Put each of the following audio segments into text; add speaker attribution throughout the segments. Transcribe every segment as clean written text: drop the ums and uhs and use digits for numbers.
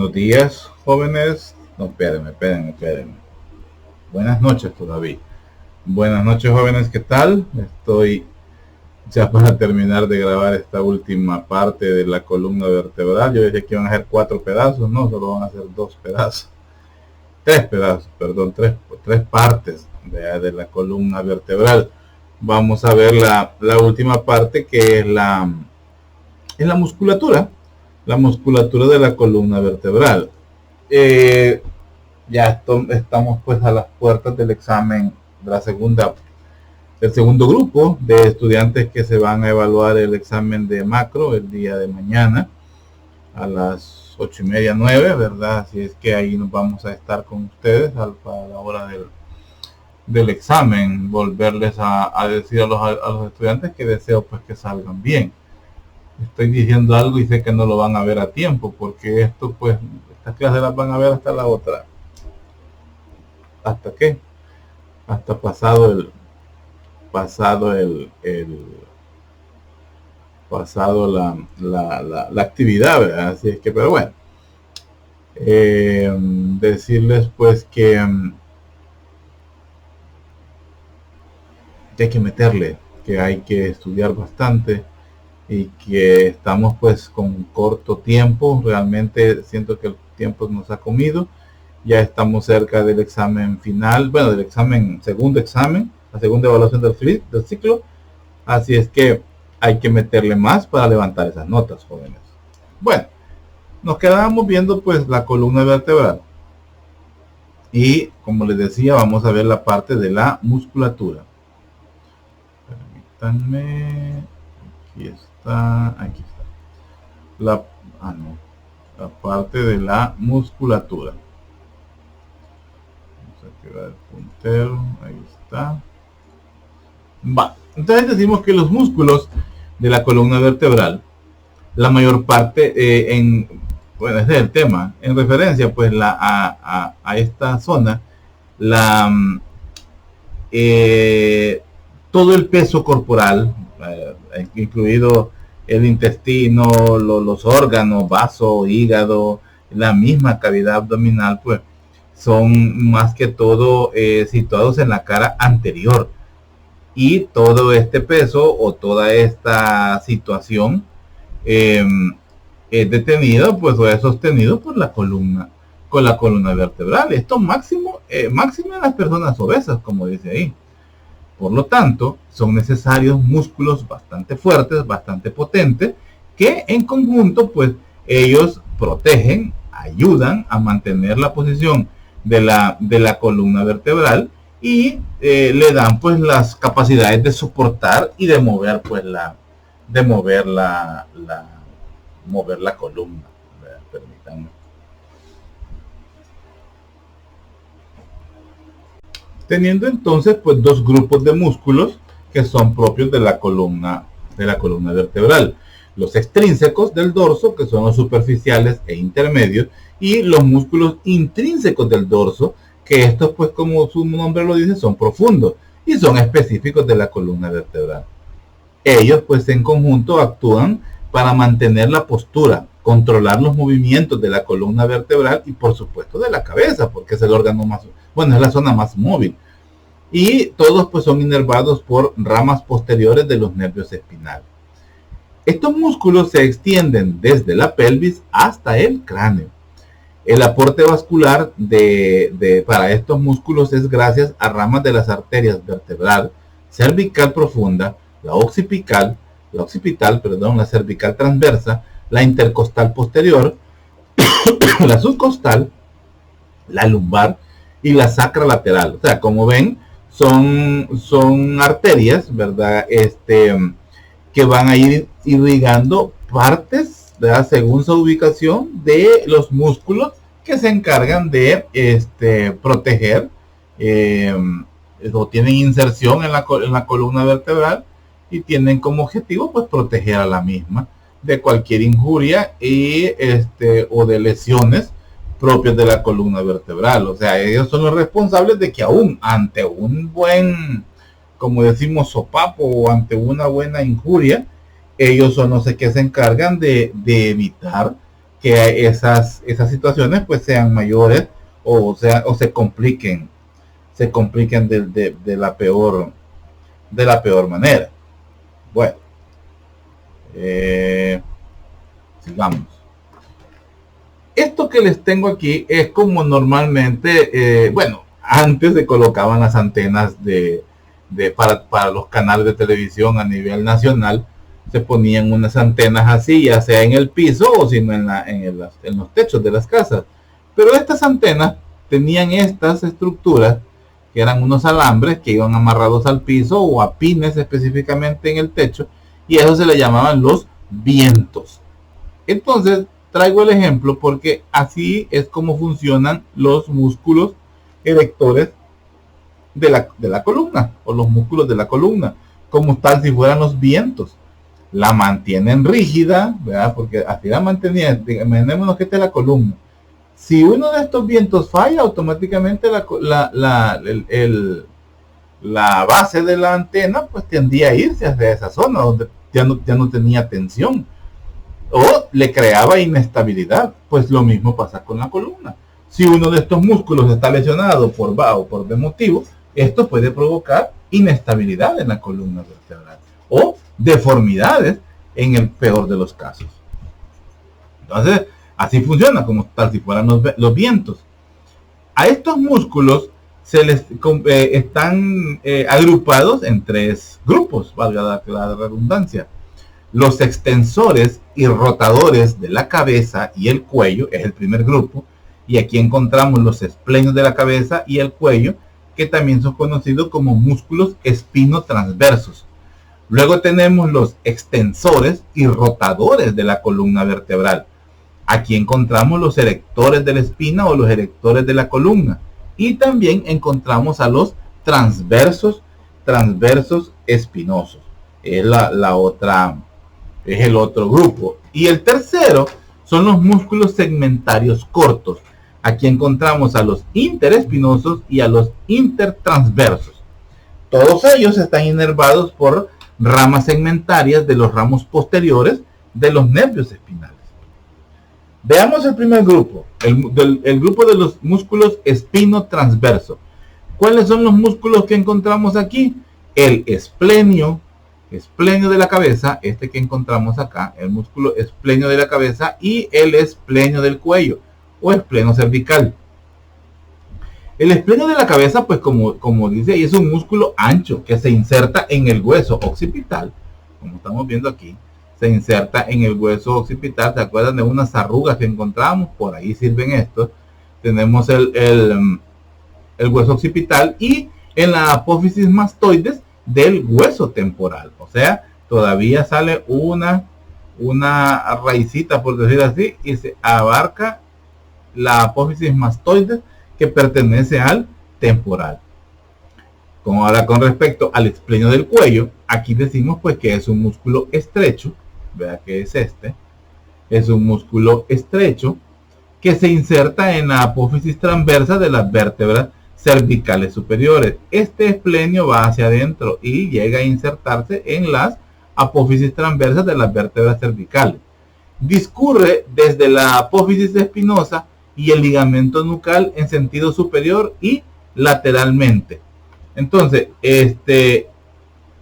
Speaker 1: Buenos días, jóvenes. No, espérenme. Buenas noches todavía. Buenas noches, jóvenes, ¿qué tal? Estoy ya para terminar de grabar esta última parte de la columna vertebral. Yo dije que iban a ser 4 pedazos, no, solo van a ser 2 pedazos. 3 pedazos, perdón, tres partes de la columna vertebral. Vamos a ver la última parte, que es la musculatura. La musculatura de la columna vertebral. Estamos pues a las puertas del examen de del segundo grupo de estudiantes que se van a evaluar el examen de macro el día de mañana a las 8:30, 9, ¿verdad? Así es que ahí nos vamos a estar con ustedes para la hora del examen, volverles a decir a los estudiantes que deseo pues que salgan bien. Estoy diciendo algo y sé que no lo van a ver a tiempo, porque estas clases las van a ver hasta la otra. ¿Hasta qué? Hasta pasado la actividad, ¿verdad? Así es que, pero bueno, decirles pues que hay que meterle, que hay que estudiar bastante, y que estamos pues con corto tiempo. Realmente siento que el tiempo nos ha comido. Ya estamos cerca del examen final, bueno, del segundo examen, la segunda evaluación del ciclo. Así es que hay que meterle más para levantar esas notas, jóvenes. Bueno, nos quedamos viendo pues la columna vertebral. Y como les decía, vamos a ver la parte de la musculatura. Permítanme. Aquí está. La parte de la musculatura. Vamos a activar el puntero. Ahí está. Entonces decimos que los músculos de la columna vertebral, la mayor parte, ese es el tema, en referencia pues a esta zona, todo el peso corporal, incluido el intestino, los órganos, vaso, hígado, la misma cavidad abdominal, pues son más que todo situados en la cara anterior. Y todo este peso o toda esta situación es detenido, pues, o es sostenido por con la columna vertebral. Esto máximo en las personas obesas, como dice ahí. Por lo tanto, son necesarios músculos bastante fuertes, bastante potentes, que en conjunto, pues, ellos protegen, ayudan a mantener la posición de la columna vertebral y le dan, pues, las capacidades de soportar y de mover, pues, mover la columna. Permítanme. Teniendo entonces pues 2 grupos de músculos que son propios de la columna vertebral: los extrínsecos del dorso, que son los superficiales e intermedios, y los músculos intrínsecos del dorso, que estos, pues, como su nombre lo dice, son profundos y son específicos de la columna vertebral. Ellos pues en conjunto actúan para mantener la postura, controlar los movimientos de la columna vertebral y por supuesto de la cabeza, porque es el órgano es la zona más móvil. Y todos pues son inervados por ramas posteriores de los nervios espinales. Estos músculos se extienden desde la pelvis hasta el cráneo. El aporte vascular para estos músculos es gracias a ramas de las arterias vertebral, cervical profunda, la occipital, la cervical transversa, la intercostal posterior, la subcostal, la lumbar y la sacra lateral. O sea, como ven, son arterias, ¿verdad? Que van a ir irrigando partes, ¿verdad?, según su ubicación, de los músculos que se encargan de proteger o tienen inserción en la columna vertebral y tienen como objetivo pues proteger a la misma de cualquier injuria o de lesiones propios de la columna vertebral. O sea, ellos son los responsables de que aún ante un buen, como decimos, sopapo, o ante una buena injuria, ellos son los que se encargan de evitar que esas situaciones pues sean mayores o se compliquen de la peor manera. Bueno, sigamos. Esto que les tengo aquí es como normalmente, antes se colocaban las antenas para los canales de televisión a nivel nacional. Se ponían unas antenas así, ya sea en el piso o sino en los techos de las casas. Pero estas antenas tenían estas estructuras que eran unos alambres que iban amarrados al piso o a pines específicamente en el techo, y eso se le llamaban los vientos. Entonces traigo el ejemplo porque así es como funcionan los músculos erectores de la columna, o los músculos de la columna, como tal si fueran los vientos. La mantienen rígida, ¿verdad? Porque así la mantenían. Imaginémonos que esta es la columna. Si uno de estos vientos falla, automáticamente la base de la antena pues tendía a irse hacia esa zona donde ya no tenía tensión, o le creaba inestabilidad. Pues lo mismo pasa con la columna. Si uno de estos músculos está lesionado por B motivo, esto puede provocar inestabilidad en la columna vertebral o deformidades en el peor de los casos. Entonces, así funciona, como tal si fueran los vientos. A estos músculos se les están agrupados en 3 grupos, valga la redundancia. Los extensores y rotadores de la cabeza y el cuello es el primer grupo, y aquí encontramos los esplenios de la cabeza y el cuello, que también son conocidos como músculos espinotransversos. Luego tenemos los extensores y rotadores de la columna vertebral. Aquí encontramos los erectores de la espina o los erectores de la columna. Y también encontramos a los transversos espinosos. Es es el otro grupo. Y el tercero son los músculos segmentarios cortos. Aquí encontramos a los interespinosos y a los intertransversos. Todos ellos están inervados por ramas segmentarias de los ramos posteriores de los nervios espinales. Veamos el primer grupo, el grupo de los músculos espinotransversos. ¿Cuáles son los músculos que encontramos aquí? El esplenio de la cabeza, este que encontramos acá, el músculo esplenio de la cabeza, y el esplenio del cuello o espleno cervical. El esplenio de la cabeza, pues como dice ahí, es un músculo ancho que se inserta en el hueso occipital, como estamos viendo aquí. Se inserta en el hueso occipital. ¿Se acuerdan de unas arrugas que encontramos? Por ahí sirven estos. Tenemos el hueso occipital y en la apófisis mastoides del hueso temporal. O sea, todavía sale una raicita, por decir así, y se abarca la apófisis mastoides que pertenece al temporal. Como ahora con respecto al esplenio del cuello, aquí decimos pues que es un músculo estrecho. Vea que es es un músculo estrecho que se inserta en la apófisis transversa de las vértebras cervicales superiores. Este esplenio va hacia adentro y llega a insertarse en las apófisis transversas de las vértebras cervicales. Discurre desde la apófisis espinosa y el ligamento nucal en sentido superior y lateralmente. Entonces,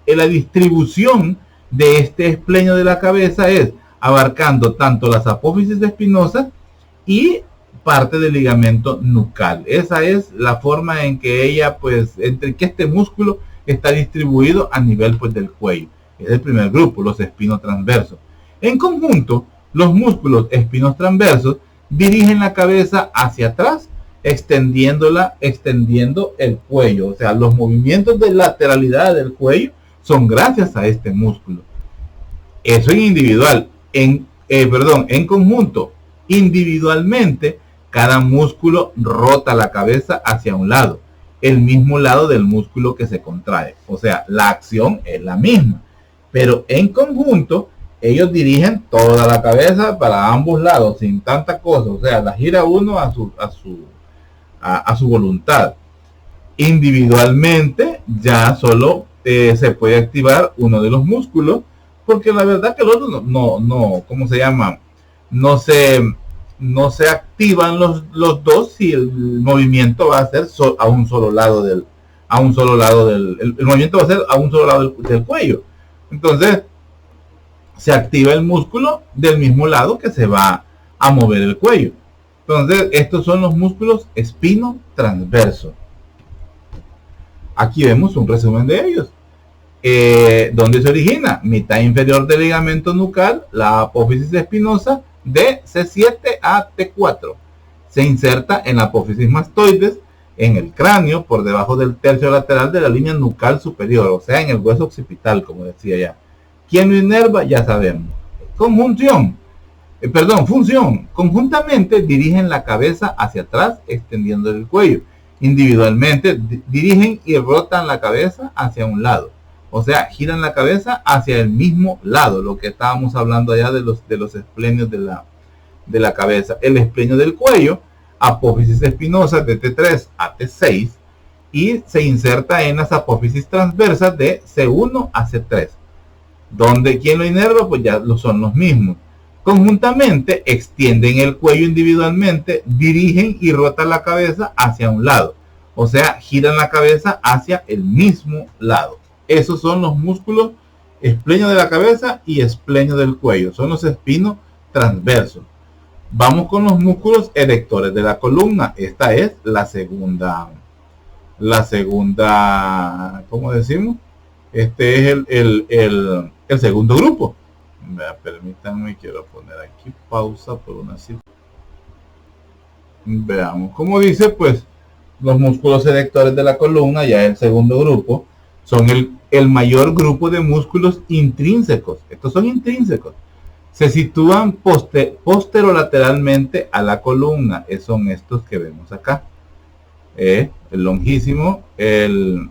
Speaker 1: la distribución de este esplenio de la cabeza es abarcando tanto las apófisis espinosas y parte del ligamento nucal. Esa es la forma en que ella, pues, entre que este músculo está distribuido a nivel pues del cuello. Es el primer grupo, los espinotransversos. En conjunto, los músculos espinotransversos dirigen la cabeza hacia atrás, extendiendo el cuello. O sea, los movimientos de lateralidad del cuello son gracias a este músculo. Eso en individual. En conjunto, individualmente, cada músculo rota la cabeza hacia un lado, el mismo lado del músculo que se contrae. O sea, la acción es la misma, pero en conjunto ellos dirigen toda la cabeza para ambos lados sin tanta cosa. O sea, la gira uno a su voluntad. Individualmente ya solo se puede activar uno de los músculos, porque la verdad que el otro no ¿cómo se llama? No se no se activan los dos si el movimiento va a ser a un solo lado del, el movimiento va a ser a un solo lado del cuello. Entonces se activa el músculo del mismo lado que se va a mover el cuello. Entonces estos son los músculos espino-transverso. Aquí vemos un resumen de ellos. ¿Dónde se origina? Mitad inferior del ligamento nucal, la apófisis espinosa de C7 a T4. Se inserta en la apófisis mastoides, en el cráneo, por debajo del tercio lateral de la línea nucal superior, o sea, en el hueso occipital, como decía ya. ¿Quién lo inerva? Ya sabemos. Función. Conjuntamente dirigen la cabeza hacia atrás, extendiendo el cuello. Individualmente dirigen y rotan la cabeza hacia un lado. O sea, giran la cabeza hacia el mismo lado, lo que estábamos hablando allá de los esplenios de la cabeza. El esplenio del cuello, apófisis espinosa de T3 a T6, y se inserta en las apófisis transversas de C1 a C3. Donde quien lo inerva, pues ya son los mismos. Conjuntamente extienden el cuello individualmente, dirigen y rotan la cabeza hacia un lado. O sea, giran la cabeza hacia el mismo lado. Esos son los músculos esplenio de la cabeza y esplenio del cuello. Son los espinos transversos. Vamos con los músculos erectores de la columna. Esta es la segunda, ¿cómo decimos? Este es el segundo grupo. Permítanme, quiero poner aquí pausa por una cita. Veamos, como dice, pues los músculos erectores de la columna, ya el segundo grupo, son el mayor grupo de músculos intrínsecos. Estos son intrínsecos. Se sitúan posterolateralmente a la columna. Son estos que vemos acá. El longísimo, el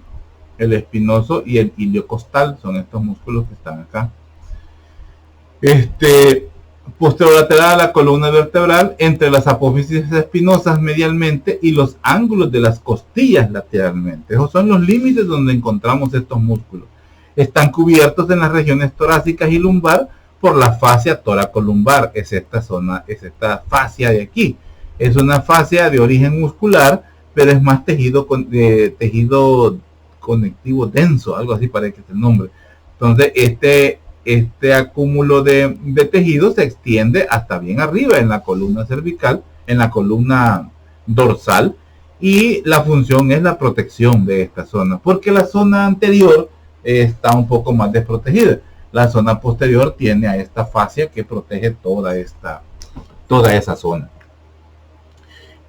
Speaker 1: espinoso y el iliocostal. Son estos músculos que están acá. Posterolateral a la columna vertebral, entre las apófisis espinosas medialmente y los ángulos de las costillas lateralmente. Esos son los límites donde encontramos estos músculos. Están cubiertos en las regiones torácicas y lumbar por la fascia toracolumbar. Es esta zona, es esta fascia de aquí. Es una fascia de origen muscular, pero es más tejido conectivo denso, algo así parece que es el nombre. Entonces este acúmulo de tejido se extiende hasta bien arriba en la columna cervical, en la columna dorsal, y la función es la protección de esta zona, porque la zona anterior está un poco más desprotegida. La zona posterior tiene a esta fascia que protege toda esa zona.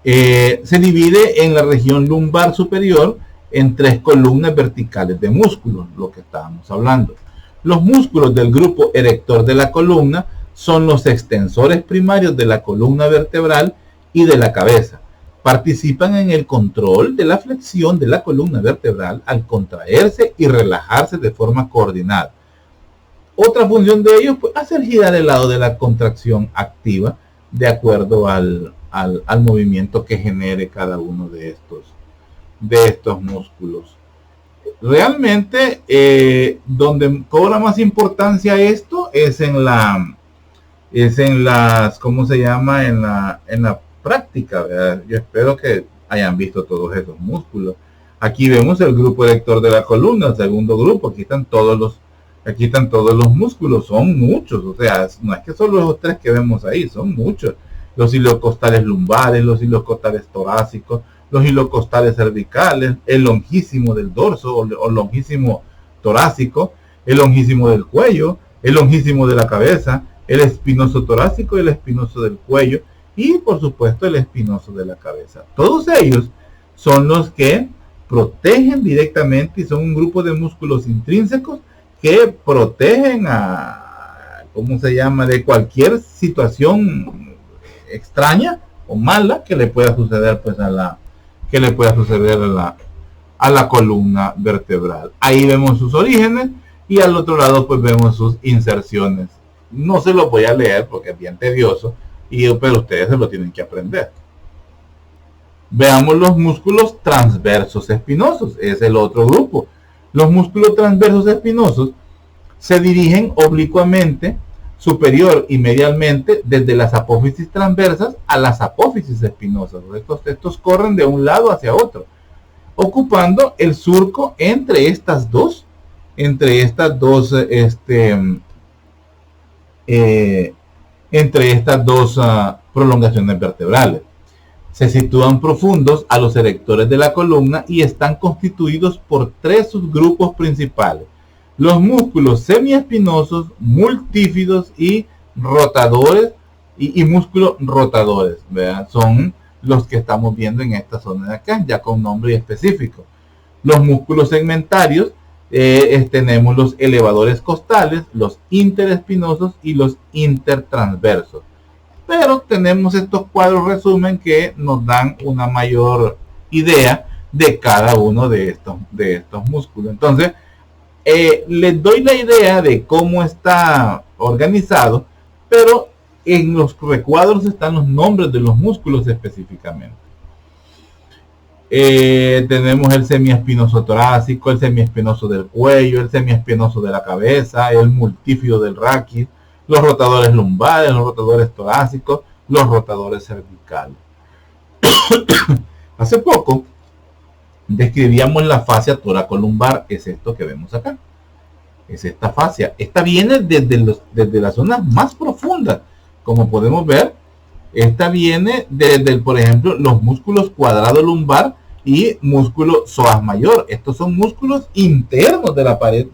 Speaker 1: Se divide en la región lumbar superior en 3 columnas verticales de músculos, lo que estábamos hablando. Los músculos del grupo erector de la columna son los extensores primarios de la columna vertebral y de la cabeza. Participan en el control de la flexión de la columna vertebral al contraerse y relajarse de forma coordinada. Otra función de ellos, pues, hacer girar el lado de la contracción activa de acuerdo al movimiento que genere cada uno de estos músculos. Realmente donde cobra más importancia esto es en las, ¿cómo se llama? En la práctica, ¿verdad? Yo espero que hayan visto todos esos músculos. Aquí vemos el grupo erector de la columna, el segundo grupo. Aquí están todos los músculos, son muchos. O sea, no es que solo los 3 que vemos ahí, son muchos. Los iliocostales lumbares, los iliocostales torácicos, los ilocostales cervicales, el longísimo del dorso o longísimo torácico, el longísimo del cuello, el longísimo de la cabeza, el espinoso torácico y el espinoso del cuello, y por supuesto el espinoso de la cabeza. Todos ellos son los que protegen directamente y son un grupo de músculos intrínsecos que protegen de cualquier situación extraña o mala que le pueda suceder pues a la columna vertebral. Ahí vemos sus orígenes y al otro lado pues vemos sus inserciones. No se los voy a leer porque es bien tedioso, pero ustedes se lo tienen que aprender. Veamos los músculos transversos espinosos, es el otro grupo. Los músculos transversos espinosos se dirigen oblicuamente superior y medialmente desde las apófisis transversas a las apófisis espinosas. Estos corren de un lado hacia otro, ocupando el surco entre estas dos prolongaciones vertebrales. Se sitúan profundos a los erectores de la columna y están constituidos por tres subgrupos principales: los músculos semiespinosos, multífidos y rotadores, y músculos rotadores, ¿verdad? Son los que estamos viendo en esta zona de acá, ya con nombre específico. Los músculos segmentarios, tenemos los elevadores costales, los interespinosos y los intertransversos. Pero tenemos estos cuadros resumen que nos dan una mayor idea de cada uno de estos músculos. Entonces, les doy la idea de cómo está organizado, pero en los recuadros están los nombres de los músculos específicamente. Tenemos el semiespinoso torácico, el semiespinoso del cuello, el semiespinoso de la cabeza, el multífido del raquis, los rotadores lumbares, los rotadores torácicos, los rotadores cervicales. Hace poco describíamos la fascia toracolumbar, es esto que vemos acá. Es esta fascia. Esta viene desde las zonas más profundas. Como podemos ver, esta viene desde, por ejemplo, los músculos cuadrado lumbar y músculo psoas mayor. Estos son músculos internos de la pared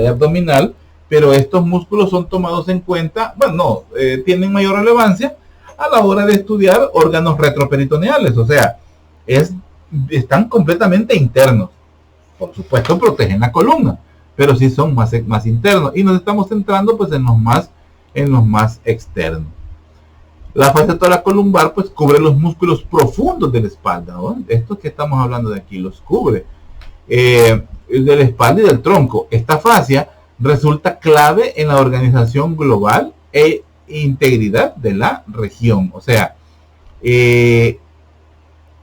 Speaker 1: abdominal, pero estos músculos son tomados en cuenta, tienen mayor relevancia a la hora de estudiar órganos retroperitoneales, o sea, están completamente internos. Por supuesto protegen la columna, pero sí son más internos, y nos estamos centrando pues en los más externos. La fascia toracolumbar pues cubre los músculos profundos de la espalda, ¿no? Estos que estamos hablando de aquí los cubre, de la espalda y del tronco. Esta fascia resulta clave en la organización global e integridad de la región. O sea,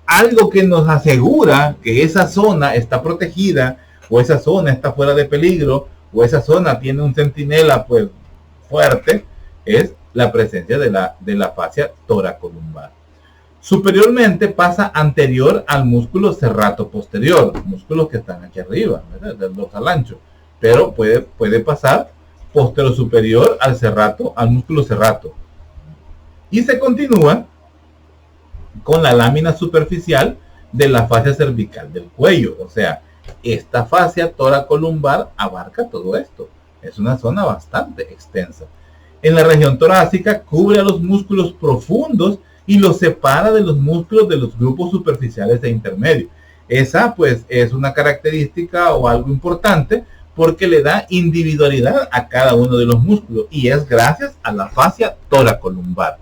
Speaker 1: algo que nos asegura que esa zona está protegida, o esa zona está fuera de peligro, o esa zona tiene un centinela pues fuerte, es la presencia de la fascia toracolumbar. Superiormente pasa anterior al músculo serrato posterior, músculos que están aquí arriba, ¿verdad?, del dorsal ancho, pero puede pasar posterior superior al músculo serrato, y se continúa con la lámina superficial de la fascia cervical del cuello. O sea, esta fascia toracolumbar abarca todo esto. Es una zona bastante extensa. En la región torácica cubre a los músculos profundos y los separa de los músculos de los grupos superficiales e intermedios. Esa pues es una característica o algo importante porque le da individualidad a cada uno de los músculos, y es gracias a la fascia toracolumbar.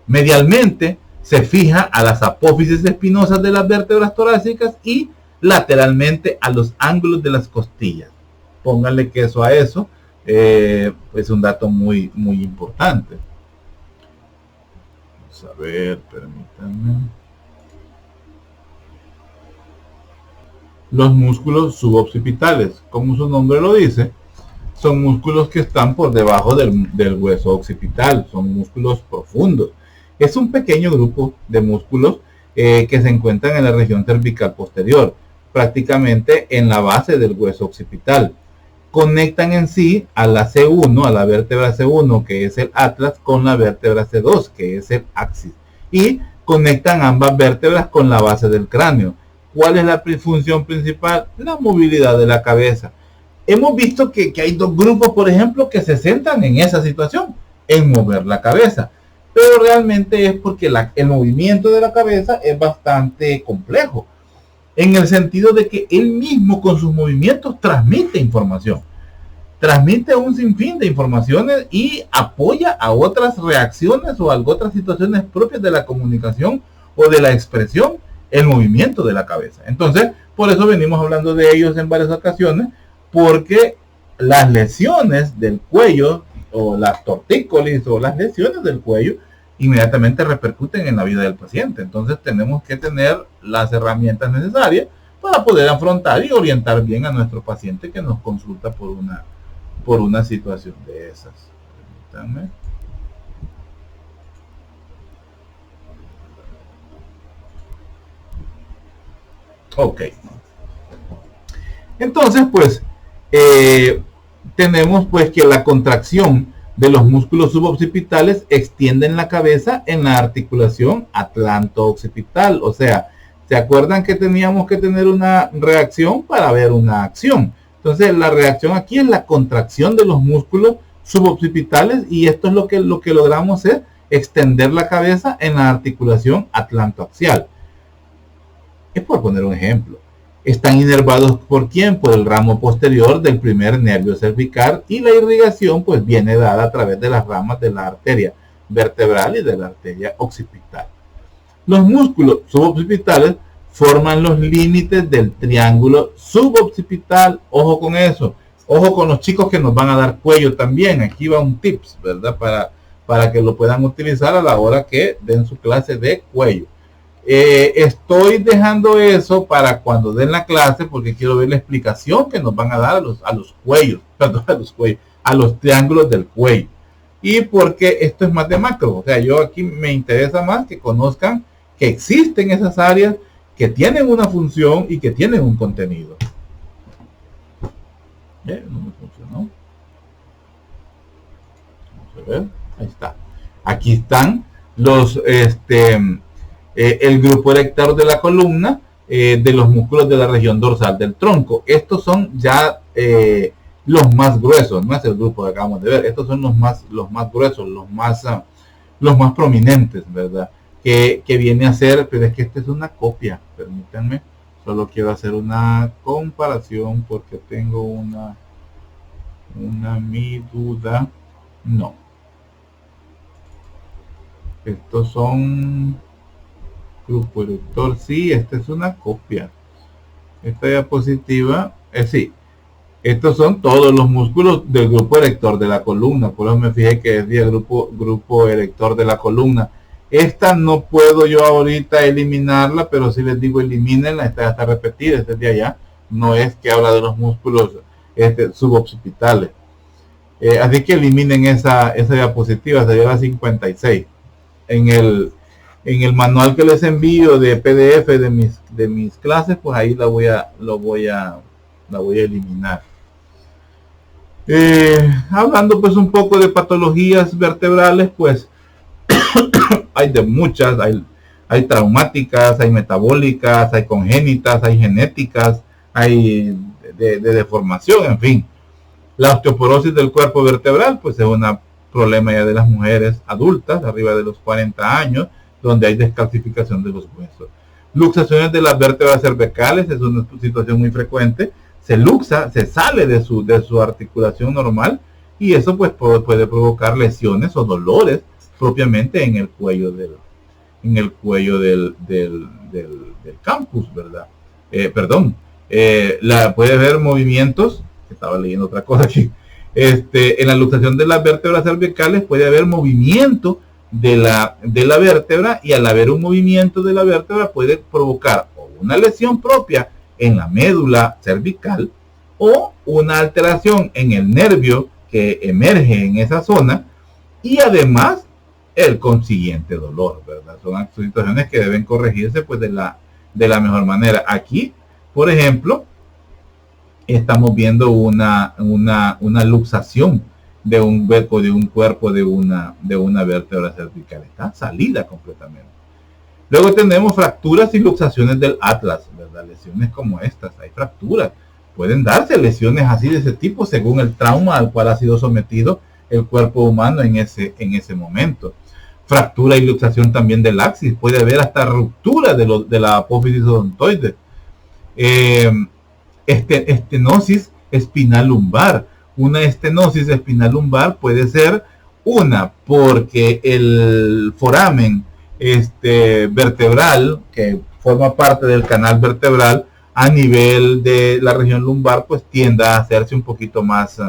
Speaker 1: Medialmente se fija a las apófisis espinosas de las vértebras torácicas y lateralmente a los ángulos de las costillas. Pónganle queso a eso, es un dato muy importante. Vamos a ver, permítanme. Los músculos suboccipitales, como su nombre lo dice, son músculos que están por debajo del hueso occipital, son músculos profundos. Es un pequeño grupo de músculos que se encuentran en la región cervical posterior, prácticamente en la base del hueso occipital. Conectan en sí a la C1, a la vértebra C1, que es el atlas, con la vértebra C2, que es el axis, y conectan ambas vértebras con la base del cráneo. ¿Cuál es la función principal? La movilidad de la cabeza. Hemos visto que hay dos grupos, por ejemplo, que se centran en esa situación, en mover la cabeza. Pero realmente es porque el movimiento de la cabeza es bastante complejo, en el sentido de que él mismo con sus movimientos transmite información. Transmite un sinfín de informaciones y apoya a otras reacciones o a otras situaciones propias de la comunicación o de la expresión, el movimiento de la cabeza. Entonces, por eso venimos hablando de ellos en varias ocasiones, porque las lesiones del cuello o las tortícolis o las lesiones del cuello inmediatamente repercuten en la vida del paciente. Entonces tenemos que tener las herramientas necesarias para poder afrontar y orientar bien a nuestro paciente que nos consulta por por una situación de esas. Permítanme. Ok. Entonces, pues, tenemos pues que la contracción de los músculos suboccipitales extienden la cabeza en la articulación atlanto-occipital. O sea, ¿se acuerdan que teníamos que tener una reacción para ver una acción? Entonces, la reacción aquí es la contracción de los músculos suboccipitales y esto es lo que logramos es extender la cabeza en la articulación atlantoaxial. Es por poner un ejemplo. Están inervados por quién? Por el ramo posterior del primer nervio cervical y la irrigación pues viene dada a través de las ramas de la arteria vertebral y de la arteria occipital. Los músculos suboccipitales forman los límites del triángulo suboccipital. Ojo con eso. Ojo con los chicos que nos van a dar cuello también. Aquí va un tips, ¿verdad? Para que lo puedan utilizar a la hora que den su clase de cuello. Estoy dejando eso para cuando den la clase porque quiero ver la explicación que nos van a dar a los cuellos, perdón, a los triángulos del cuello. Y porque esto es más de macro, o sea, yo aquí me interesa más que conozcan que existen esas áreas que tienen una función y que tienen un contenido. No me funcionó. Vamos a ver, ahí está. Aquí están los el grupo erector de la columna, de los músculos de la región dorsal del tronco. Estos son ya los más gruesos, no es el grupo que acabamos de ver. Estos son los más gruesos, los más prominentes, ¿verdad? Que viene a ser, pero es que esta es una copia, permítanme. Solo quiero hacer una comparación porque tengo mi duda. No. Estos son grupo erector, sí, esta es una copia. Esta diapositiva, sí. Estos son todos los músculos del grupo erector de la columna. Por eso me fijé que es el grupo erector de la columna. Esta no puedo yo ahorita eliminarla, pero si les digo elimínenla, esta ya está repetida, esta es de allá. No es que habla de los músculos suboccipitales. Así que eliminen esa diapositiva, sería la 56. En el manual que les envío de PDF de mis clases, pues ahí la voy a eliminar. Hablando pues un poco de patologías vertebrales, pues hay de muchas, hay traumáticas, hay metabólicas, hay congénitas, hay genéticas, hay de deformación, en fin. La osteoporosis del cuerpo vertebral, pues es un problema ya de las mujeres adultas, arriba de los 40 años, donde hay descalcificación de los huesos. Luxaciones de las vértebras cervicales es una situación muy frecuente. Se luxa, se sale de su articulación normal y eso pues puede provocar lesiones o dolores propiamente en el cuello del campus, ¿verdad? Puede haber movimientos, estaba leyendo otra cosa aquí, en la luxación de las vértebras cervicales puede haber movimiento de la vértebra y al haber un movimiento de la vértebra puede provocar o una lesión propia en la médula cervical o una alteración en el nervio que emerge en esa zona y además el consiguiente dolor, ¿verdad? Son situaciones que deben corregirse pues de la mejor manera. Aquí, por ejemplo, estamos viendo una luxación de un cuerpo de una vértebra cervical. Está salida completamente. Luego tenemos fracturas y luxaciones del atlas, ¿verdad? Lesiones como estas, hay fracturas. Pueden darse lesiones así de ese tipo según el trauma al cual ha sido sometido el cuerpo humano en ese momento. Fractura y luxación también del axis. Puede haber hasta ruptura de la apófisis odontoide. Estenosis espinal lumbar. Una estenosis espinal lumbar puede ser porque el foramen vertebral que forma parte del canal vertebral a nivel de la región lumbar pues tienda a hacerse un poquito más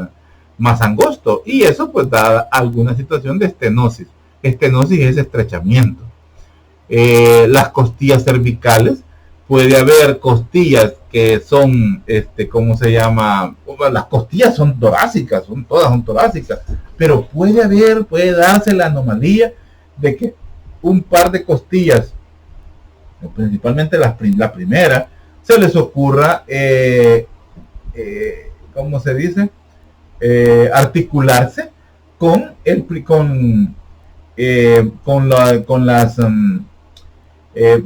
Speaker 1: angosto y eso pues da alguna situación de estenosis. Estenosis es estrechamiento. Las costillas cervicales puede haber costillas que son, ¿cómo se llama? Las costillas son torácicas, todas son torácicas, pero puede darse la anomalía de que un par de costillas, principalmente la primera, se les ocurra, ¿cómo se dice? Articularse con las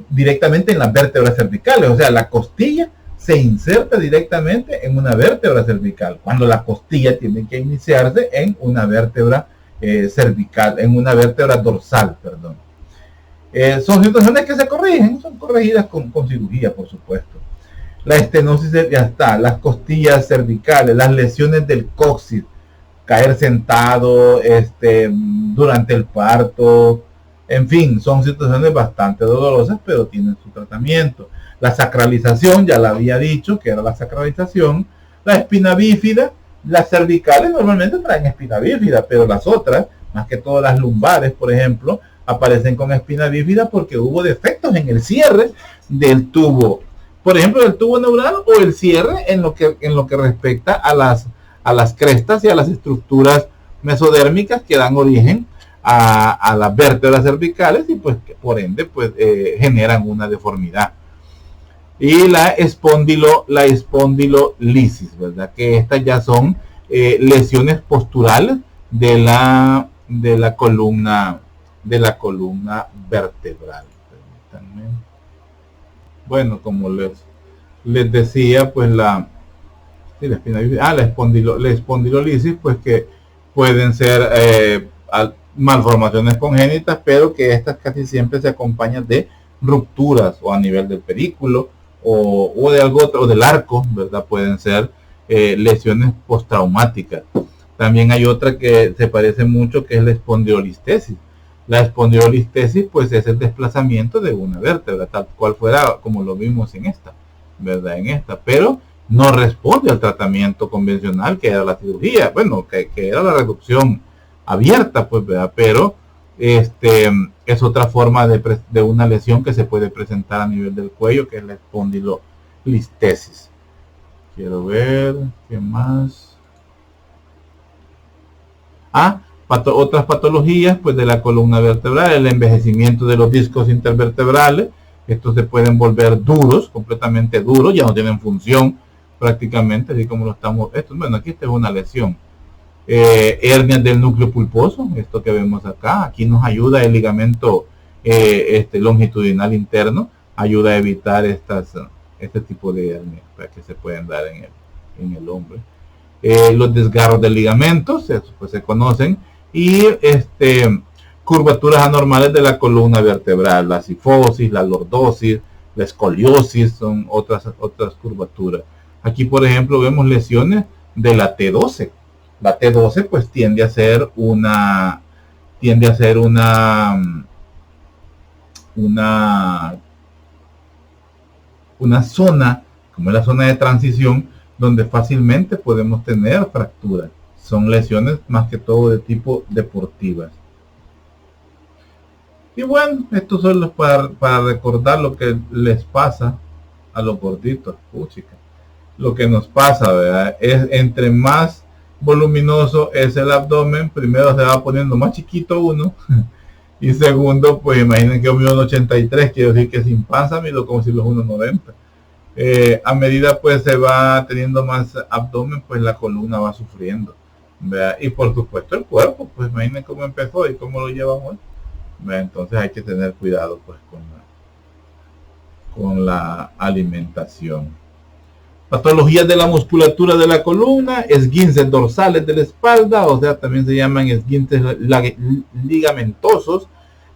Speaker 1: directamente en las vértebras cervicales. O sea, la costilla se inserta directamente en una vértebra cervical, cuando la costilla tiene que iniciarse en una vértebra cervical, en una vértebra dorsal, perdón. Son situaciones que se corrigen, son corregidas con cirugía, por supuesto. La estenosis, ya está, las costillas cervicales, las lesiones del coxis, caer sentado durante el parto, en fin, son situaciones bastante dolorosas, pero tienen su tratamiento. La sacralización, ya la había dicho, que era la sacralización. La espina bífida, las cervicales normalmente traen espina bífida, pero las otras, más que todas las lumbares, por ejemplo, aparecen con espina bífida porque hubo defectos en el cierre del tubo, por ejemplo, del tubo neural, o el cierre en lo que respecta a las crestas y a las estructuras mesodérmicas que dan origen a las vértebras cervicales, y pues que por ende pues generan una deformidad. Y la espondilolisis, ¿verdad? Que estas ya son lesiones posturales de la columna vertebral. Permítanme. Bueno, como les decía, pues la espondilolisis, pues que pueden ser malformaciones congénitas, pero que estas casi siempre se acompañan de rupturas o a nivel del pedículo o de algo otro, o del arco, ¿verdad? Pueden ser lesiones postraumáticas. También hay otra que se parece mucho, que es la espondilolistesis. La espondilolistesis, pues, es el desplazamiento de una vértebra, tal cual fuera como lo vimos en esta, ¿verdad? Pero no responde al tratamiento convencional, que era la cirugía, bueno, que era la reducción abierta, pues, ¿verdad? Pero es otra forma de una lesión que se puede presentar a nivel del cuello, que es la espondilolistesis. Quiero ver qué más. Otras patologías, pues, de la columna vertebral: el envejecimiento de los discos intervertebrales. Estos se pueden volver duros, completamente duros, ya no tienen función prácticamente, así como lo estamos. Bueno, aquí esta es una lesión. Hernias del núcleo pulposo, esto que vemos acá. Aquí nos ayuda el ligamento longitudinal interno, ayuda a evitar este tipo de hernias que se pueden dar en el hombre. Los desgarros de ligamentos, eso pues se conocen, y curvaturas anormales de la columna vertebral, la cifosis, la lordosis, la escoliosis, son otras curvaturas. Aquí, por ejemplo, vemos lesiones de la T12. La T12 pues tiende a ser una zona, como es la zona de transición, donde fácilmente podemos tener fracturas. Son lesiones más que todo de tipo deportivas. Y bueno, estos son los para recordar lo que les pasa a los gorditos. Chica. Lo que nos pasa, ¿verdad? Es entre más voluminoso es el abdomen, primero se va poniendo más chiquito uno, y segundo, pues imaginen que yo mido 1,83, quiero decir que sin panza mido como si los 1,90. A medida pues se va teniendo más abdomen, pues la columna va sufriendo, ¿verdad? Y por supuesto el cuerpo, pues imaginen cómo empezó y cómo lo llevamos, ¿verdad? Entonces hay que tener cuidado pues con la alimentación. Patologías de la musculatura de la columna: esguinces dorsales de la espalda, o sea, también se llaman esguinces ligamentosos.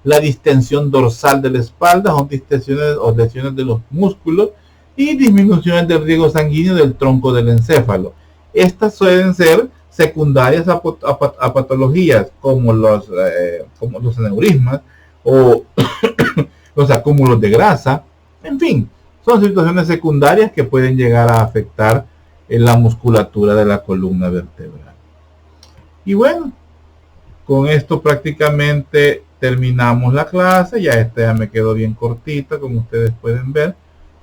Speaker 1: La distensión dorsal de la espalda, son distensiones o lesiones de los músculos, y disminuciones del riego sanguíneo del tronco del encéfalo. Estas suelen ser secundarias a patologías como los aneurismas o los acúmulos de grasa. En fin, son situaciones secundarias que pueden llegar a afectar en la musculatura de la columna vertebral. Y bueno, con esto prácticamente terminamos la clase. Ya me quedó bien cortita, como ustedes pueden ver.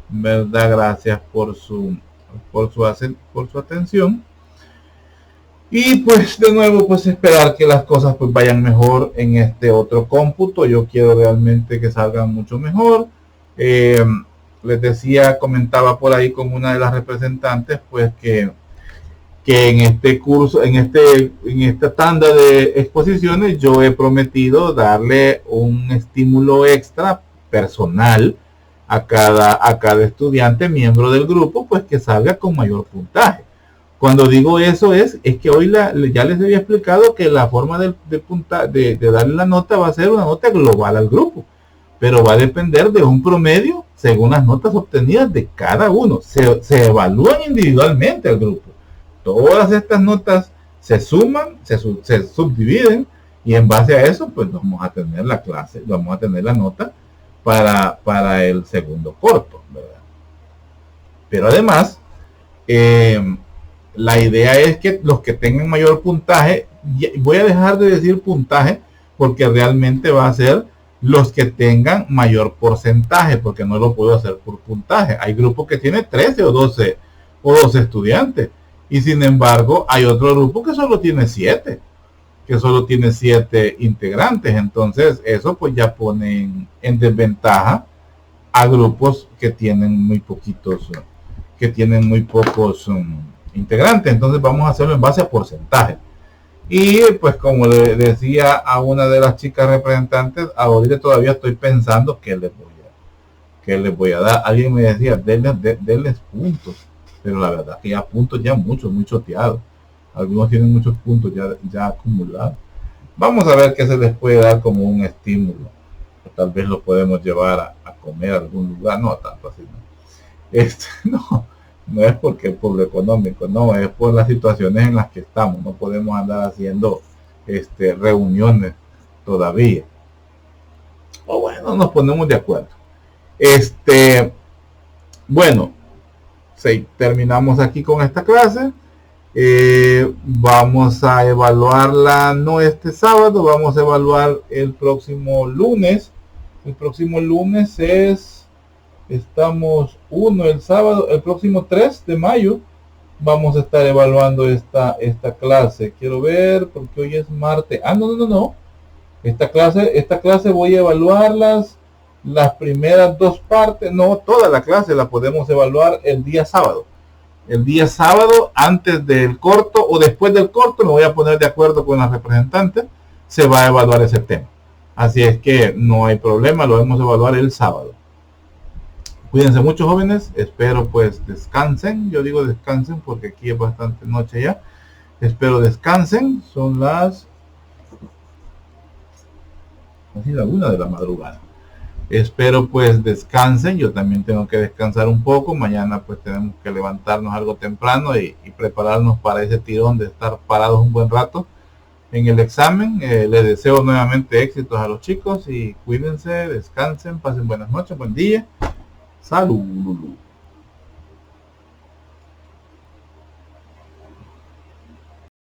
Speaker 1: ¿verdad? Gracias por su atención. Y pues de nuevo, pues esperar que las cosas pues vayan mejor en este otro cómputo. Yo quiero realmente que salgan mucho mejor. Eh, Les decía, comentaba por ahí con una de las representantes, pues que en este curso, en esta tanda de exposiciones, yo he prometido darle un estímulo extra personal a cada estudiante miembro del grupo, pues que salga con mayor puntaje. Cuando digo eso es que hoy ya les había explicado que la forma de darle la nota va a ser una nota global al grupo, pero va a depender de un promedio según las notas obtenidas de cada uno. Se evalúan individualmente al grupo. Todas estas notas se suman, se subdividen y en base a eso pues vamos a tener la clase, vamos a tener la nota para el segundo corto, ¿verdad? Pero además, la idea es que los que tengan mayor puntaje, voy a dejar de decir puntaje porque realmente va a ser los que tengan mayor porcentaje, porque no lo puedo hacer por puntaje. Hay grupos que tienen 13 o 12 estudiantes y sin embargo hay otro grupo que solo tiene 7 integrantes. Entonces eso pues ya pone en desventaja a grupos que tienen muy poquitos integrantes. Entonces vamos a hacerlo en base a porcentaje. Y pues como le decía a una de las chicas representantes, ahorita todavía estoy pensando qué les voy a dar. Alguien me decía, denles puntos, pero la verdad que ya puntos ya muchos, muy choteados. Algunos tienen muchos puntos ya acumulados. Vamos a ver qué se les puede dar como un estímulo. Tal vez lo podemos llevar a comer a algún lugar, no tanto así, ¿no? No es porque por lo económico, no, es por las situaciones en las que estamos. No podemos andar haciendo reuniones todavía. O bueno, nos ponemos de acuerdo. Bueno, sí, terminamos aquí con esta clase. Vamos a evaluarla no este sábado, vamos a evaluar el próximo lunes. El próximo lunes estamos el sábado, el próximo 3 de mayo vamos a estar evaluando esta clase. Quiero ver porque hoy es martes. No. Esta clase voy a evaluarlas las primeras 2 partes, no toda la clase la podemos evaluar el día sábado. El día sábado, antes del corto o después del corto, me voy a poner de acuerdo con la representante, se va a evaluar ese tema. Así es que no hay problema, lo vamos a evaluar el sábado. Cuídense mucho, jóvenes, espero pues descansen. Yo digo descansen porque aquí es bastante noche ya. Espero descansen, son las 1 de la madrugada. Espero pues descansen, yo también tengo que descansar un poco. Mañana pues tenemos que levantarnos algo temprano y prepararnos para ese tirón de estar parados un buen rato en el examen. Les deseo nuevamente éxitos a los chicos y cuídense, descansen, pasen buenas noches, buen día. Salud.